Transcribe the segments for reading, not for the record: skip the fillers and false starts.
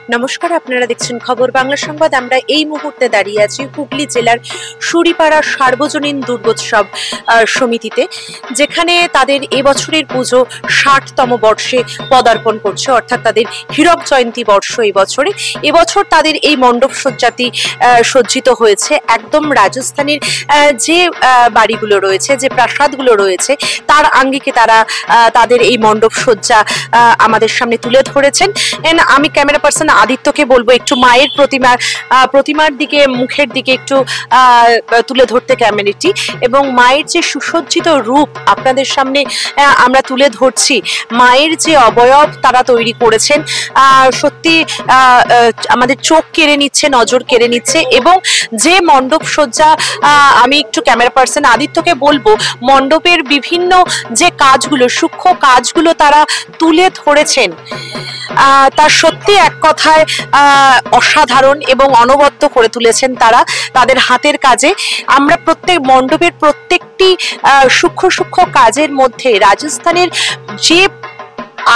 নমস্কার, আপনারা দেখছেন খবর বাংলা সংবাদ। আমরা এই মুহূর্তে দাঁড়িয়ে আছি হুগলি জেলার সুরিপাড়া সার্বজনীন দুর্গোৎসব সমিতিতে, যেখানে তাদের এবছরের পুজো ৬০তম বর্ষে পদার্পণ করছে, অর্থাৎ তাদের হীরক জয়ন্তী বর্ষ এবছর তাদের এই মণ্ডপ সজ্জিত হয়েছে একদম রাজস্থানের যে বাড়িগুলো রয়েছে, যে প্রাসাদগুলো রয়েছে, তার আঙ্গিকে তারা তাদের এই মণ্ডপ সজ্জা আমাদের সামনে তুলে ধরেছেন। আমি ক্যামেরা পার্সন আদিত্যকে বলবো একটু মায়ের প্রতিমার দিকে, মুখের দিকে একটু তুলে ধরতে ক্যামেরাটি, এবং মায়ের যে সুসজ্জিত রূপ আপনাদের সামনে আমরা তুলে ধরছি। মায়ের যে অবয়ব তারা তৈরি করেছেন, সত্যি আমাদের চোখ কেড়ে নিচ্ছে, নজর কেড়ে নিচ্ছে। এবং যে মণ্ডপ সজ্জা, আমি একটু ক্যামেরা পার্সন আদিত্যকে বলবো, মণ্ডপের বিভিন্ন যে কাজগুলো, সূক্ষ্ম কাজগুলো তারা তুলে ধরেছেন, তার সত্যি এক কথায় অসাধারণ এবং অনবদ্য করে তুলেছেন তারা তাদের হাতের কাজে। আমরা প্রত্যেক মণ্ডপের প্রত্যেকটি সূক্ষ্ম কাজের মধ্যে রাজস্থানের যে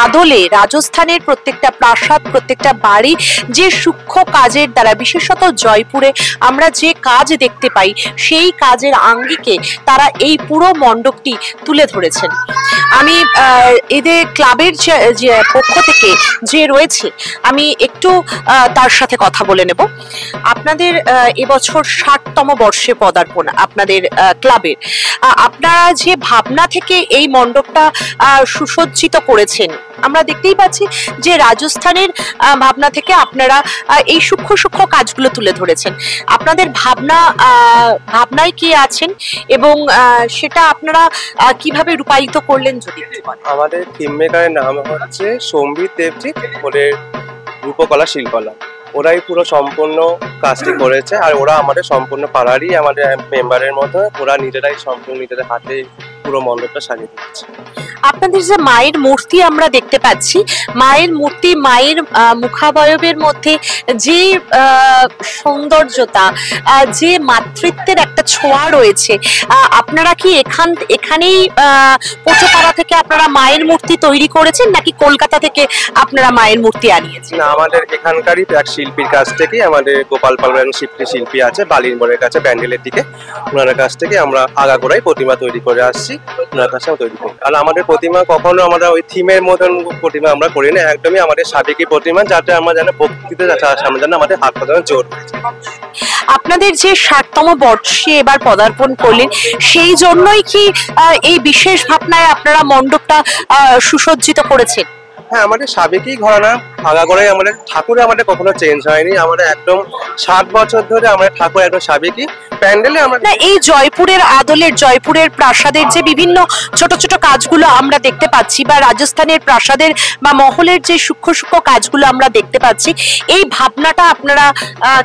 আদলে, রাজস্থানের প্রত্যেকটা প্রাসাদ, প্রত্যেকটা বাড়ি যে সূক্ষ্ম কাজের দ্বারা, বিশেষত জয়পুরে আমরা যে কাজ দেখতে পাই, সেই কাজের আঙ্গিকে তারা এই পুরো মণ্ডপটি তুলে ধরেছেন। আমি এদের ক্লাবের যে পক্ষ থেকে যে রয়েছে, আমি একটু তার সাথে কথা বলে নেব। আপনাদের এবছর ৬০তম বর্ষে পদার্পণ আপনাদের ক্লাবের, আপনারা যে ভাবনা থেকে এই মণ্ডপটা সুসজ্জিত করেছেন, আমরা দেখতেই পাচ্ছি যে রাজস্থানের ভাবনা থেকে আপনারা এই সূক্ষ্ম কাজগুলো তুলে ধরেছেন। আপনাদের ভাবনায় কি আছেন এবং সেটা আপনারা কিভাবে রূপায়িত করলেন যদি? আমাদের থিম মেকারের নাম হচ্ছে সম্বিত দেবজি, ওদের রূপকলা শিল্পকলা। ওরাই পুরো সম্পূর্ণ কাজটি করেছে, আর ওরা আমাদের সম্পূর্ণ পাড়ারই আমাদের মেম্বারের মতো। ওরা নিজেরাই সম্পূর্ণ নিজেদের হাতে পুরো মণ্ডপটা সাজিয়ে দিচ্ছে। আপনাদের যে মায়ের মূর্তি আমরা দেখতে পাচ্ছি, মায়ের মূর্তি, মায়ের মুখাবয়বের মধ্যে যে সৌন্দর্যতা, যে মাতৃত্বের একটা ছোঁয়া রয়েছে, আপনারা কি এখানেই পোচোপাড়া থেকে আপনারা মায়ের মূর্তি তৈরি করেছেন, নাকি কলকাতা থেকে আপনারা মায়ের মূর্তি আনিয়েছেন? না, আমাদের এখানকারই এক শিল্পীর কাছ থেকে, আমাদের গোপাল পালন শিল্পী আছে বালির মোড়ের কাছে ব্যান্ডেলের দিকে, ওনার কাছ থেকে আমরা আগাগোড়াই প্রতিমা তৈরি করে আসছি, ওনার কাছে তৈরি করি। আর আমাদের প্রতিমা কখনো আমরা ওই থিমের মতন প্রতিমা আমরা করি না, একদমই আমাদের সাবেকি প্রতিমা, যাতে আমরা যেন ভক্তিতে সামনে যেন আমাদের হাত পাতানো জোর। আপনাদের যে ৬০তম বর্ষে এবার পদার্পণ করলেন, সেই জন্যই কি এই বিশেষ ভাবনায় আপনারা মণ্ডপটা সুসজ্জিত করেছেন? হ্যাঁ, আমাদের সাবেকি ঘরানা, আগাগোড়াই আমাদের ঠাকুরে আমাদের কখনো চেঞ্জ হয়নি। আমাদের একদম ৬০ বছর ধরে আমাদের ঠাকুর একদম সাবেকি প্যান্ডেলে। আমরা এই জয়পুরের আদলের, জয়পুরের প্রাসাদের যে বিভিন্ন ছোট কাজগুলো আমরা দেখতে পাচ্ছি, বা রাজস্থানের প্রাসাদের বা মহলের যে সূক্ষ্ম কাজগুলো আমরা দেখতে পাচ্ছি, এই ভাবনাটা আপনারা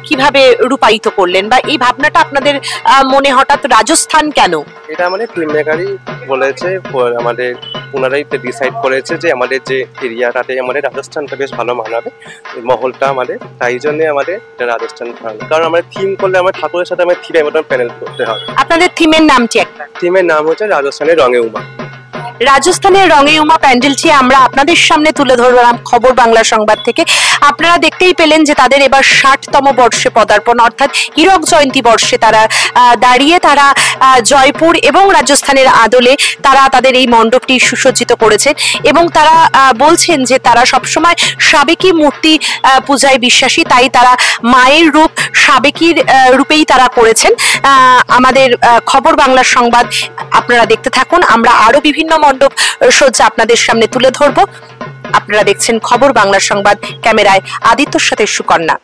কিভাবে রূপায়িত করলেন, বা এই ভাবনাটা আপনাদের মনে হঠাৎ রাজস্থান কেন? এটা আমাদের টিম মেকারই বলেছে, আমাদের ওনারাই ডিসাইড করেছে যে আমাদের যে এরিয়াটাতে আমাদের রাজস্থানটা বেশ ভালো মানাবে, মহলটা আমাদের, তাই জন্য আমাদের রাজস্থান ভালো। কারণ আমরা থিম করলে আমার ঠাকুরের সাথে আমার থিমের মতন প্যানেল করতে হবে। আপনাদের থিমের নামটি একটা? থিমের নাম হচ্ছে রাজস্থানের রঙে উমা। রাজস্থানের রঙে উমা প্যান্ডেলটি আমরা আপনাদের সামনে তুলে ধরলাম খবর বাংলা সংবাদ থেকে। আপনারা দেখতেই পেলেন যে তাদের এবার ৬০তম বর্ষে পদার্পণ, অর্থাৎ হীরক জয়ন্তী বর্ষে তারা দাঁড়িয়ে তারা জয়পুর এবং রাজস্থানের আদলে তারা তাদের এই মণ্ডপটি সুসজ্জিত করেছেন, এবং তারা বলছেন যে তারা সবসময় সাবেকি মূর্তি পূজায় বিশ্বাসী, তাই তারা মায়ের রূপ সাবেকির রূপেই তারা করেছেন। আমাদের খবর বাংলা সংবাদ আপনারা দেখতে থাকুন, আমরা আরো বিভিন্ন মণ্ডপ সজ্জা আপনাদের সামনে তুলে ধরবো। আপনারা দেখছেন খবর বাংলা সংবাদ, ক্যামেরায় আদিত্যর সাথে সুকন্যা।